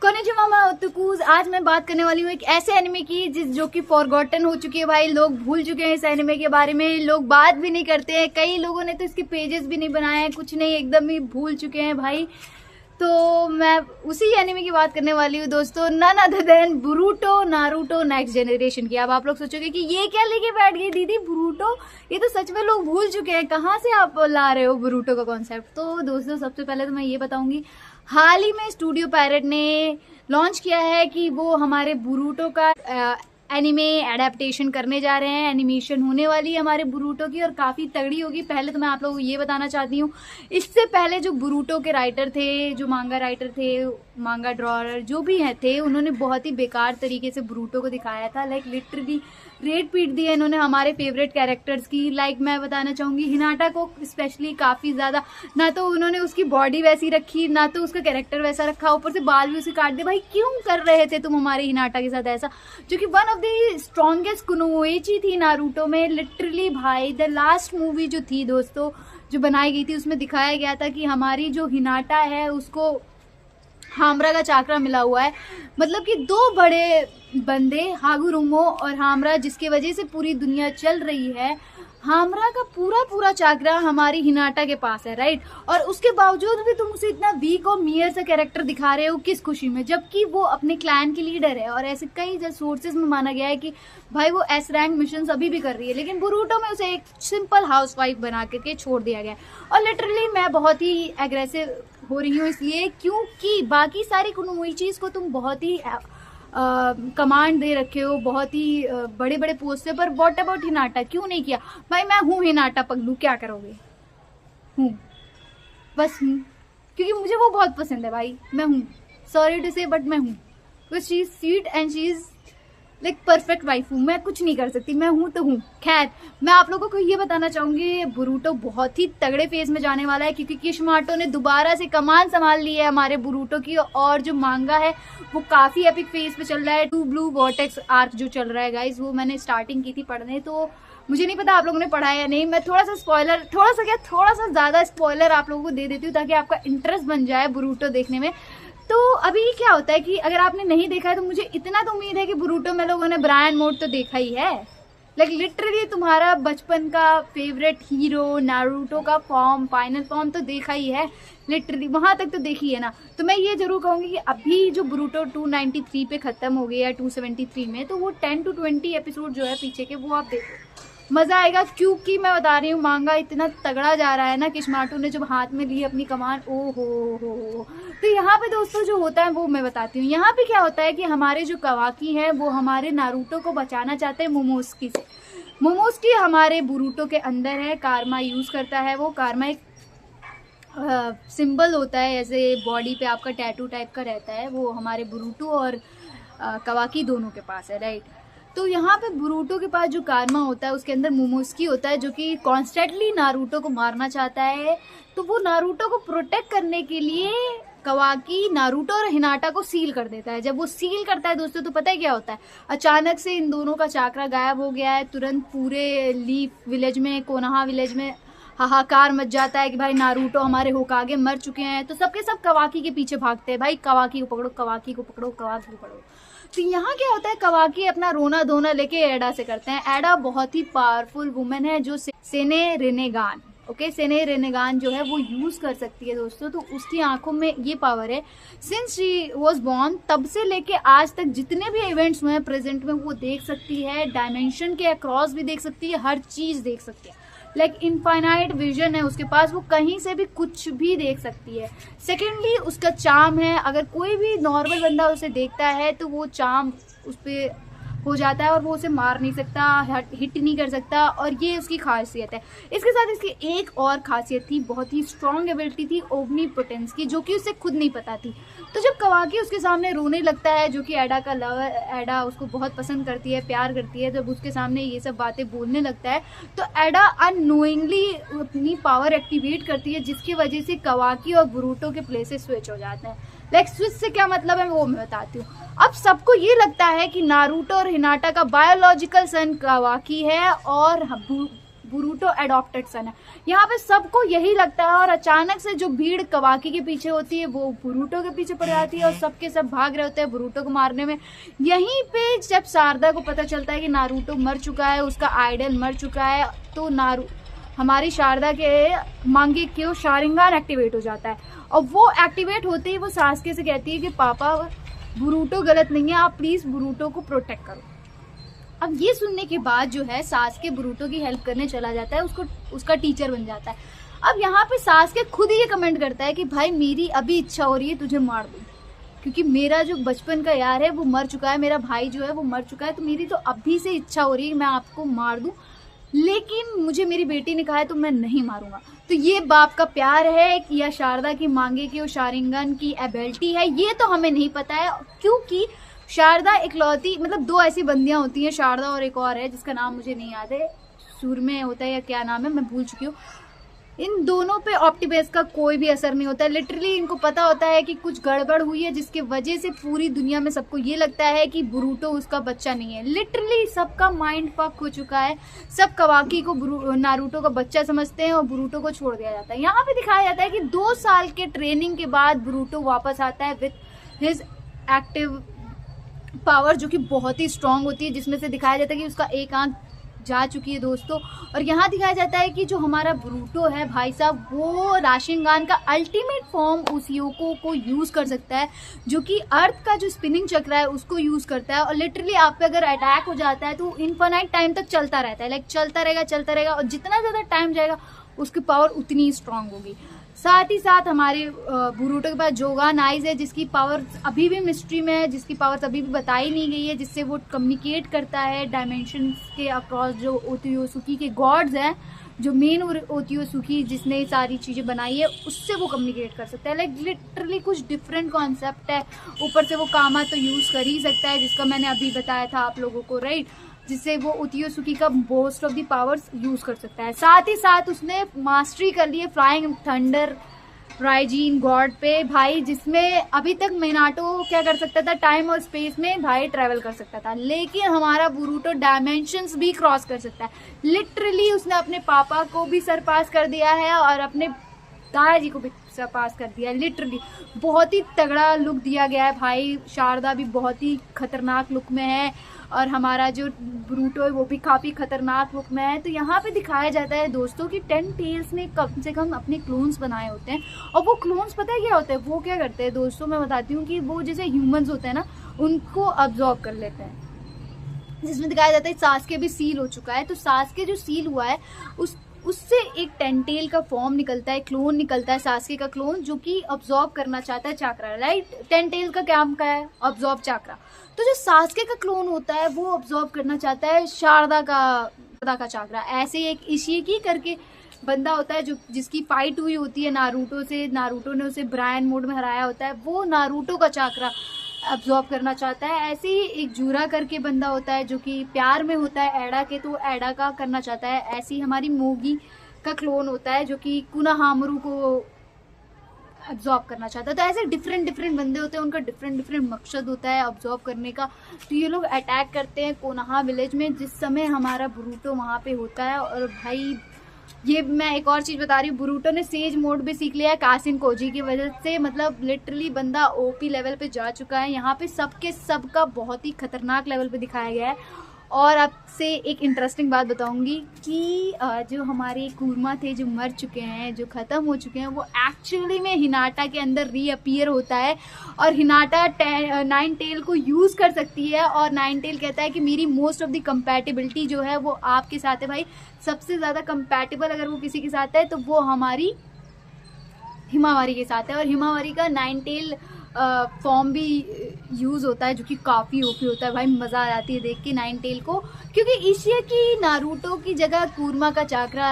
Konnichiwa मामा ओताकुस। आज मैं बात करने वाली हूँ एक ऐसे एनिमे की जो कि फॉरगॉटन हो चुकी है भाई। लोग भूल चुके हैं इस एनिमे के बारे में, लोग बात भी नहीं करते हैं। कई लोगों ने तो इसके पेजेस भी नहीं बनाए हैं, कुछ नहीं, एकदम ही भूल चुके हैं भाई। तो मैं उसी एनिमे की बात करने वाली हूँ दोस्तों, none other than Boruto Naruto next generation की। अब आप लोग सोचोगे कि ये क्या लेके बैठ गई दीदी बोरुतो, ये तो सच में लोग भूल चुके हैं, कहाँ से आप ला रहे हो बोरुतो का कॉन्सेप्ट। तो दोस्तों सबसे पहले तो मैं ये बताऊंगी, हाल ही में स्टूडियो पायरेट ने लॉन्च किया है कि वो हमारे बोरुतो का एनिमे एडेप्टेशन करने जा रहे हैं। एनिमेशन होने वाली है हमारे बोरुतो की और काफ़ी तगड़ी होगी। पहले तो मैं आप लोगों को ये बताना चाहती हूँ, इससे पहले जो बोरुतो के राइटर थे, जो मांगा राइटर थे, मांगा ड्रॉअर जो भी हैं थे, उन्होंने बहुत ही बेकार तरीके से बोरुतो को दिखाया था। लाइक लिटरली रेड पीट दिया इन्होंने हमारे फेवरेट कैरेक्टर्स की। लाइक मैं बताना चाहूँगी हिनाटा को स्पेशली काफ़ी ज़्यादा, ना तो उन्होंने उसकी बॉडी वैसी रखी, ना तो उसका कैरेक्टर वैसा रखा, ऊपर से बाल भी उसे काट दिए। भाई क्यों कर रहे थे तुम हमारे हिनाटा के साथ ऐसा, जो कि वन ऑफ द स्ट्रॉन्गेस्ट कुनोइची थी नारुतो में। लिटरली भाई द लास्ट मूवी जो थी दोस्तों, जो बनाई गई थी, उसमें दिखाया गया था कि हमारी जो हिनाटा है उसको हामरा का चाकरा मिला हुआ है। मतलब कि दो बड़े बंदे हागुरुमो और हामरा, जिसकी वजह से पूरी दुनिया चल रही है, हामरा का पूरा चाकरा हमारी हिनाटा के पास है, राइट। और उसके बावजूद भी तुम उसे इतना वीक और मियर सा कैरेक्टर दिखा रहे हो, किस खुशी में, जबकि वो अपने क्लैन की लीडर है। और ऐसे कई सोर्सेज में माना गया है कि भाई वो एस रैंक मिशन अभी भी कर रही है, लेकिन बोरुतो में उसे एक सिंपल हाउसवाइफ बना के छोड़ दिया गया। और लिटरली मैं बहुत ही एग्रेसिव हो रही हूँ इसलिए क्योंकि बाकी सारी कुनोइचीज को तुम बहुत ही कमांड दे रखे हो, बहुत ही बड़े बड़े पोस्ट से, पर व्हाट अबाउट हिनाटा क्यों नहीं किया। भाई मैं हूँ हिनाटा पगलू, क्या करोगे, हूँ, बस हूँ, क्योंकि मुझे वो बहुत पसंद है भाई। मैं हूँ, सॉरी टू से, बट मैं हूँ, because she is sweet and she is like perfect wife हूँ। मैं कुछ नहीं कर सकती, मैं हूँ तो हूँ। खैर मैं आप लोगों को ये बताना चाहूंगी, बोरुतो बहुत ही तगड़े फेज में जाने वाला है, क्योंकि किशमाटो ने दोबारा से कमान संभाल ली है हमारे बोरुतो की। और जो मांगा है वो काफी एपिक फेज पे चल रहा है। टू ब्लू वॉर्टेक्स आर्क जो चल रहा है गाइज, वो मैंने स्टार्टिंग की थी पढ़ने, तो मुझे नहीं पता आप लोगों ने पढ़ा है या नहीं। मैं थोड़ा सा ज्यादा स्पॉइलर आप लोगों को दे देती हूँ ताकि आपका इंटरेस्ट बन जाए बोरुतो देखने में। तो अभी क्या होता है कि अगर आपने नहीं देखा है तो मुझे इतना तो उम्मीद है कि बोरुतो में लोगों ने ब्रायन मोड तो देखा ही है। लाइक लिटरली तुम्हारा बचपन का फेवरेट हीरो नारुतो का फॉर्म, फाइनल फॉर्म तो देखा ही है, लिटरली वहां तक तो देखी है ना। तो मैं ये जरूर कहूंगी कि अभी जो बोरुतो 293 पे खत्म हो गया है 273 में, तो वो 10 to 20 एपिसोड जो है पीछे के, वो आप देखो, मजा आएगा। क्योंकि मैं बता रही हूँ मांगा इतना तगड़ा जा रहा है ना, किशमाटो ने जब हाथ में ली अपनी कमान, ओ हो। तो यहाँ पे दोस्तों जो होता है वो मैं बताती हूँ। यहाँ पे क्या होता है कि हमारे जो कवाकी है वो हमारे नारुतो को बचाना चाहते हैं मोमोस्की से। मोमोस्की हमारे बोरुतो के अंदर है, कारमा यूज करता है। वो कारमा एक सिंबल होता है, ऐसे बॉडी पे आपका टैटू टाइप का रहता है, वो हमारे बोरुतो और कवाकी दोनों के पास है, राइट। तो यहाँ पे बोरुतो के पास जो कारमा होता है उसके अंदर मोमोस्की होता है, जो कि कॉन्स्टेंटली नारुतो को मारना चाहता है। तो वो नारुतो को प्रोटेक्ट करने के लिए कवाकी नारुतो और हिनाटा को सील कर देता है। जब वो सील करता है दोस्तों, तो पता है क्या होता है, अचानक से इन दोनों का चाकरा गायब हो गया है। तुरंत पूरे लीफ विलेज में, कोनोहा विलेज में हाहाकार मच जाता है कि भाई नारुतो हमारे होकागे मर चुके हैं। तो सबके सब कवाकी के पीछे भागते हैं, भाई कवाकी को पकड़ो, कवाकी को पकड़ो, कवाकी को पकड़ो। तो यहाँ क्या होता है, कवाकी अपना रोना धोना लेके एडा से करते हैं। एडा बहुत ही पावरफुल वुमेन है जो सेने रेनेगान, ओके, सेने रेनेगान जो है वो यूज कर सकती है दोस्तों। तो उसकी आंखों में ये पावर है। सिंस शी वॉज बॉर्न, तब से लेके आज तक जितने भी इवेंट्स हुए हैं प्रेजेंट में, वो देख सकती है, डायमेंशन के अक्रॉस भी देख सकती है, हर चीज देख सकती है। लाइक इनफाइनाइट विजन है उसके पास, वो कहीं से भी कुछ भी देख सकती है। सेकेंडली उसका चार्म है, अगर कोई भी नॉर्मल बंदा उसे देखता है तो वो चार्म उस पर हो जाता है और वो उसे मार नहीं सकता, हिट नहीं कर सकता, और ये उसकी खासियत है। इसके साथ इसकी एक और खासियत थी, बहुत ही स्ट्रॉन्ग एबिलिटी थी ओमनीपोटेंस की, जो कि उसे खुद नहीं पता थी। तो जब कवाकी उसके सामने रोने लगता है, जो कि एडा का लवर, एडा उसको बहुत पसंद करती है, प्यार करती है, जब उसके सामने ये सब बातें बोलने लगता है तो एडा अननोइंगली अपनी पावर एक्टिवेट करती है, जिसकी वजह से कवाकी और बोरुतो के प्लेसेस स्विच हो जाते हैं। लाइक स्विच से क्या मतलब है वो मैं बताती हूँ। अब सबको ये लगता है कि नारुतो और हिनाटा का बायोलॉजिकल सन कवाकी है और बोरुटो एडॉप्टेड सन है। यहाँ पे सबको यही लगता है और अचानक से जो भीड़ कवाकी के पीछे होती है वो बोरुटो के पीछे पड़ जाती है और सबके सब भाग रहे होते हैं बोरुटो को मारने में। यहीं पे जब शारदा को पता चलता है कि नारुतो मर चुका है, उसका आइडल मर चुका है, तो हमारी शारदा के मांगेक्यो शारिंगान एक्टिवेट हो जाता है और वो एक्टिवेट होते ही वो सासके से कहती है कि पापा बोरुटो गलत नहीं है, आप प्लीज बोरुटो को प्रोटेक्ट करो। अब ये सुनने के बाद जो है सासके बोरुटो की हेल्प करने चला जाता है, उसका टीचर बन जाता है। अब यहाँ पे सासके खुद ही ये कमेंट करता है कि भाई मेरी अभी इच्छा हो रही है तुझे मार दूं, क्योंकि मेरा जो बचपन का यार है वो मर चुका है, मेरा भाई जो है वो मर चुका है, तो मेरी तो अभी से इच्छा हो रही है मैं आपको मार दूं, लेकिन मुझे मेरी बेटी ने कहा है तो मैं नहीं मारूंगा। तो ये बाप का प्यार है कि या शारदा की मांगेक्यो शारिंगन की एबिलिटी है, ये तो हमें नहीं पता है, क्योंकि शारदा इकलौती मतलब दो ऐसी बंदियां होती हैं, शारदा और एक और है जिसका नाम मुझे नहीं याद है, सूरमे होता है या क्या नाम है मैं भूल चुकी हूँ। इन दोनों पे ऑप्टिबेस का कोई भी असर नहीं होता है। लिटरली इनको पता होता है कि कुछ गड़बड़ हुई है जिसके वजह से पूरी दुनिया में सबको ये लगता है कि बोरुटो उसका बच्चा नहीं है। लिटरली सबका माइंड फक हो चुका है, सब कवाकी को नारुतो का बच्चा समझते हैं और बोरुटो को छोड़ दिया जाता है। यहाँ पे दिखाया जाता है कि 2 साल के ट्रेनिंग के बाद बोरुटो वापस आता है विद हिज एक्टिव पावर, जो कि बहुत ही स्ट्रांग होती है, जिसमें से दिखाया जाता है कि उसका एक आंख जा चुकी है दोस्तों। और यहाँ दिखाया जाता है कि जो हमारा बोरुटो है भाई साहब, वो राशिनगान का अल्टीमेट फॉर्म उस योको को यूज कर सकता है, जो कि अर्थ का जो स्पिनिंग चक्र है उसको यूज करता है। और लिटरली आप पे अगर अटैक हो जाता है तो इनफाइनाइट टाइम तक चलता रहता है, लाइक चलता रहेगा और जितना ज्यादा टाइम जाएगा उसकी पावर उतनी स्ट्रांग होगी। साथ ही साथ हमारे बोरुटो के पास जोगान आइज है, जिसकी पावर अभी भी मिस्ट्री में है, जिसकी पावर अभी भी बताई नहीं गई है, जिससे वो कम्युनिकेट करता है डायमेंशंस के अक्रॉस। जो ओतियोसुकी के गॉड्स हैं, जो मेन ओतियोसुकी जिसने ये सारी चीज़ें बनाई है, उससे वो कम्युनिकेट कर सकता है। लाइक लिटरली कुछ डिफरेंट कॉन्सेप्ट है। ऊपर से वो कामा तो यूज़ कर ही सकता है, जिसका मैंने अभी बताया था आप लोगों को, राइट, जिससे वो ओतियोसुकी का most of the powers use कर सकता है। साथ ही साथ उसने मास्टरी कर ली है फ्लाइंग थंडर राइजिन गॉड पे भाई, जिसमें अभी तक मिनाटो क्या कर सकता था, टाइम और स्पेस में भाई ट्रेवल कर सकता था, लेकिन हमारा बोरुटो डायमेंशंस भी क्रॉस कर सकता है। लिटरली उसने अपने पापा को भी सरपास कर दिया है और अपने दादाजी को भी सरपास कर दिया है। लिटरली बहुत ही तगड़ा लुक दिया गया है भाई। शारदा भी बहुत ही खतरनाक लुक में है और हमारा जो बोरुटो है वो भी काफ़ी खतरनाक लुक में है। तो यहाँ पे दिखाया जाता है दोस्तों कि 10 टेल्स ने कम से कम अपने क्लोन्स बनाए होते हैं, और वो क्लोन्स पता है क्या होते हैं, वो क्या करते हैं दोस्तों, मैं बताती हूँ कि वो जैसे ह्यूमंस होते हैं ना, उनको अब्जॉर्ब कर लेते हैं। जिसमें दिखाया जाता है सासके भी सील हो चुका है, तो सासके जो सील हुआ है उससे एक 10 टेल का फॉर्म निकलता है, क्लोन निकलता है सासके का क्लोन, जो कि अब्जॉर्ब करना चाहता है चाक्रा, राइट। 10 टेल का काम क्या है, अब्जॉर्ब चाक्रा। तो जो सासके का क्लोन होता है वो अब्जॉर्ब करना चाहता है शारदा का चाक्रा। ऐसे ही एक इशिकी करके बंदा होता है जो जिसकी फाइट हुई होती है नारुतो से, नारुतो ने उसे ब्रायन मोड में हराया होता है, वो नारुतो का चाक्रा अब्जॉर्ब करना चाहता है। ऐसे ही एक जूरा करके बंदा होता है जो कि प्यार में होता है एडा के, तो एडा का करना चाहता है। ऐसे ही हमारी मोगी का क्लोन होता है जो कि कुनाहामरू को अब्जॉर्ब करना चाहता है। तो ऐसे डिफरेंट बंदे होते हैं, उनका डिफरेंट मकसद होता है अब्जॉर्ब करने का। तो ये लोग अटैक करते हैं कोनोहा विलेज में, जिस समय हमारा बोरुटो वहाँ पे होता है। और भाई ये मैं एक और चीज़ बता रही हूँ, बोरुटो ने सेज मोड भी सीख लिया है कासिन कोजी की वजह से, मतलब लिटरली बंदा ओपी लेवल पे जा चुका है। यहाँ पे सबका बहुत ही खतरनाक लेवल पे दिखाया गया है। और आपसे एक इंटरेस्टिंग बात बताऊंगी कि जो हमारे कूर्मा थे जो मर चुके हैं, जो ख़त्म हो चुके हैं, वो एक्चुअली में हिनाटा के अंदर रीअपीयर होता है और हिनाटा 9 टेल को यूज़ कर सकती है। और 9 टेल कहता है कि मेरी मोस्ट ऑफ द कंपैटिबिलिटी जो है वो आपके साथ है भाई, सबसे ज़्यादा कंपैटिबल अगर वो किसी के साथ है तो वो हमारी हिमावारी के साथ है। और हिमावारी का 9 टेल फॉर्म भी यूज़ होता है जो कि काफ़ी ओपी होता है भाई, मज़ा आ जाती है देख के 9 टेल को, क्योंकि इशिकी नारुतो की जगह कूर्मा का चाक्रा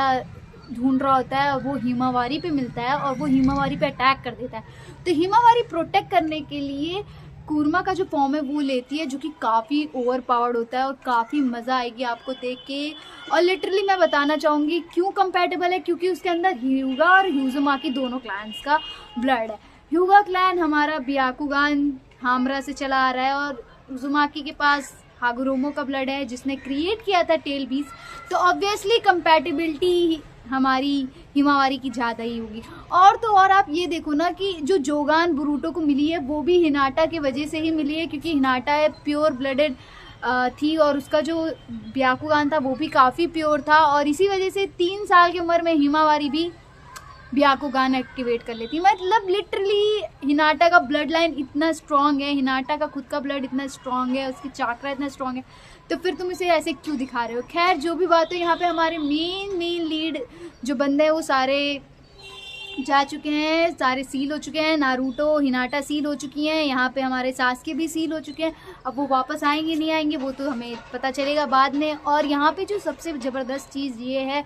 ढूंढ रहा होता है और वो हिमावारी पे मिलता है और वो हिमावारी पे अटैक कर देता है। तो हिमावारी प्रोटेक्ट करने के लिए कूर्मा का जो फॉर्म है वो लेती है, जो कि काफ़ी ओवर पावर्ड होता है और काफ़ी मज़ा आएगी आपको देख के। और लिटरली मैं बताना चाहूँगी क्यों कंपैटिबल है, क्योंकि उसके अंदर ह्यूगा और ह्यूजुमाकी दोनों क्लैंस का ब्लड है। ह्यूगा क्लैन हमारा ब्याकुगान हामरा से चला आ रहा है और उजुमाकी के पास हागुरोमो का ब्लड है जिसने क्रिएट किया था टेल बीस्ट, तो ऑब्वियसली कंपैटिबिलिटी हमारी हिमावारी की ज़्यादा ही होगी। और तो और आप ये देखो ना कि जो जोगान बोरुटो को मिली है वो भी हिनाटा की वजह से ही मिली है, क्योंकि हिनाटा प्योर ब्लडेड थी और उसका जो ब्याकुगान था वो भी काफ़ी प्योर था, और इसी वजह से 3 साल की उम्र में हिमावारी भी ब्याकुगान एक्टिवेट कर लेती। मतलब लिटरली हिनाटा का ब्लड लाइन इतना स्ट्रॉन्ग है, हिनाटा का खुद का ब्लड इतना स्ट्रॉन्ग है, उसकी चाक्रा इतना स्ट्रॉन्ग है, तो फिर तुम इसे ऐसे क्यों दिखा रहे हो। खैर जो भी बात हो, यहाँ पे हमारे मेन लीड जो बंदे हैं वो सारे जा चुके हैं, सारे सील हो चुके हैं। नारुतो हिनाटा सील हो चुकी हैं, यहाँ पे हमारे सास्के भी सील हो चुके हैं। अब वो वापस आएंगे नहीं आएंगे वो तो हमें पता चलेगा बाद में। और यहाँ पे जो सबसे ज़बरदस्त चीज़ ये है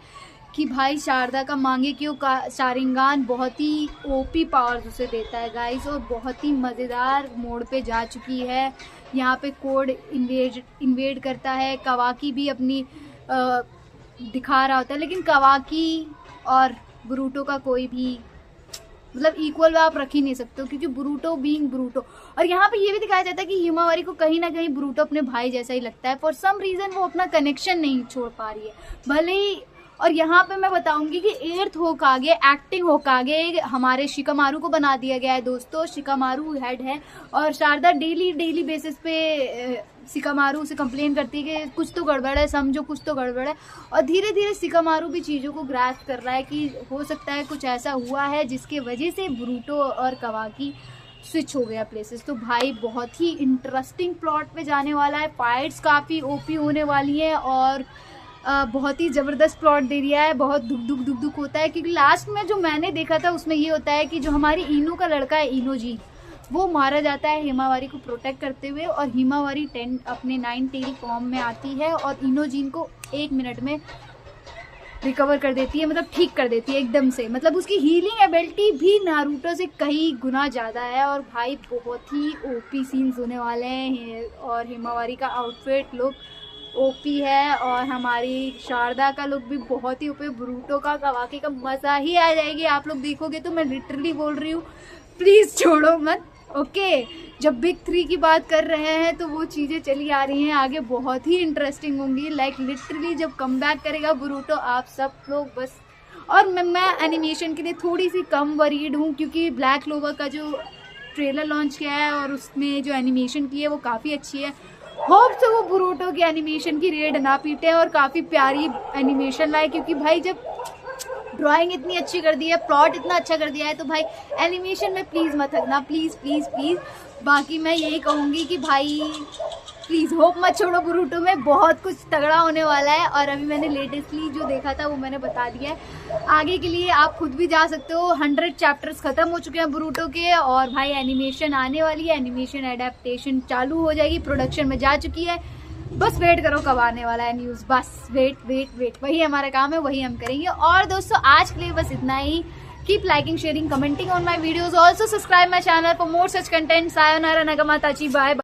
कि भाई शारदा का मांगेक्यो का शारिंगान बहुत ही ओपी पावर्स उसे देता है गाइस, और बहुत ही मज़ेदार मोड पे जा चुकी है। यहाँ पे कोड इन्वेड करता है, कवाकी भी अपनी दिखा रहा होता है, लेकिन कवाकी और बोरुटो का कोई भी मतलब इक्वल आप रख ही नहीं सकते हो, क्योंकि बोरुटो बीइंग बोरुटो। और यहाँ पे ये भी दिखाया जाता है कि हिमावारी को कहीं ना कहीं बोरुटो अपने भाई जैसा ही लगता है, फॉर सम रीज़न वो अपना कनेक्शन नहीं छोड़ पा रही है भले ही। और यहाँ पे मैं बताऊंगी कि 8th होकागे एक्टिंग होकागे हमारे शिकामारू को बना दिया गया है दोस्तों। शिकामारू हेड है और शारदा डेली बेसिस पे शिकामारू से कंप्लेन करती है कि कुछ तो गड़बड़ है, समझो कुछ तो गड़बड़ है। और धीरे धीरे शिकामारू भी चीज़ों को ग्रास्प कर रहा है कि हो सकता है कुछ ऐसा हुआ है जिसके वजह से बोरुटो और कवाकी स्विच हो गया प्लेसेस। तो भाई बहुत ही इंटरेस्टिंग प्लॉट पे जाने वाला है, फाइट्स काफ़ी ओपी होने वाली है और बहुत ही ज़बरदस्त प्लॉट दे दिया है। बहुत दुख होता है, क्योंकि लास्ट में जो मैंने देखा था उसमें ये होता है कि जो हमारी इनो का लड़का है इनोजी, वो मारा जाता है हिमावारी को प्रोटेक्ट करते हुए, और हिमावारी 10 अपने 9 टेल फॉर्म में आती है और इनोजीन को 1 मिनट में रिकवर कर देती है, मतलब ठीक कर देती है एकदम से। मतलब उसकी हीलिंग एबिलिटी भी नारुतो से कई गुना ज़्यादा है। और भाई बहुत ही ओपी सीन्स होने वाले हैं, और हिमावारी का आउटफिट लुक ओपी है, और हमारी शारदा का लुक भी बहुत ही ओपी। बोरुटो का कवाकी का मज़ा ही आ जाएगी, आप लोग देखोगे तो। मैं लिटरली बोल रही हूँ, प्लीज़ छोड़ो मत। ओके जब बिग 3 की बात कर रहे हैं तो वो चीज़ें चली आ रही हैं आगे, बहुत ही इंटरेस्टिंग होंगी। लाइक लिटरली जब कम बैक करेगा बोरुटो, आप सब लोग बस। और मैं एनिमेशन के लिए थोड़ी सी कम वरीड हूँ, क्योंकि ब्लैक क्लोवर का जो ट्रेलर लॉन्च किया है और उसमें जो एनिमेशन की है वो काफ़ी अच्छी है। होप से वो बोरुटो की एनिमेशन की रेड ना पीटे और काफ़ी प्यारी एनिमेशन लाए, क्योंकि भाई जब ड्राइंग इतनी अच्छी कर दी है, प्लॉट इतना अच्छा कर दिया है, तो भाई एनिमेशन में प्लीज़ मत थकना, प्लीज़ प्लीज़ प्लीज़। बाकी मैं यही कहूँगी कि भाई प्लीज़ होप मत छोड़ो, बोरुटो में बहुत कुछ तगड़ा होने वाला है। और अभी मैंने लेटेस्टली जो देखा था वो मैंने बता दिया है। आगे के लिए आप खुद भी जा सकते हो। 100 चैप्टर्स ख़त्म हो चुके हैं बोरुटो के, और भाई एनिमेशन आने वाली है, एनिमेशन एडेप्टेशन चालू हो जाएगी, प्रोडक्शन में जा चुकी है। बस वेट करो कब आने वाला है न्यूज़, बस वेट वही हमारा काम है, वही हम करेंगे। और दोस्तों आज के लिए बस इतना ही। Keep liking, sharing, commenting on my videos. Also subscribe my channel for more such content. Sayonara, नगमाताची, बाय।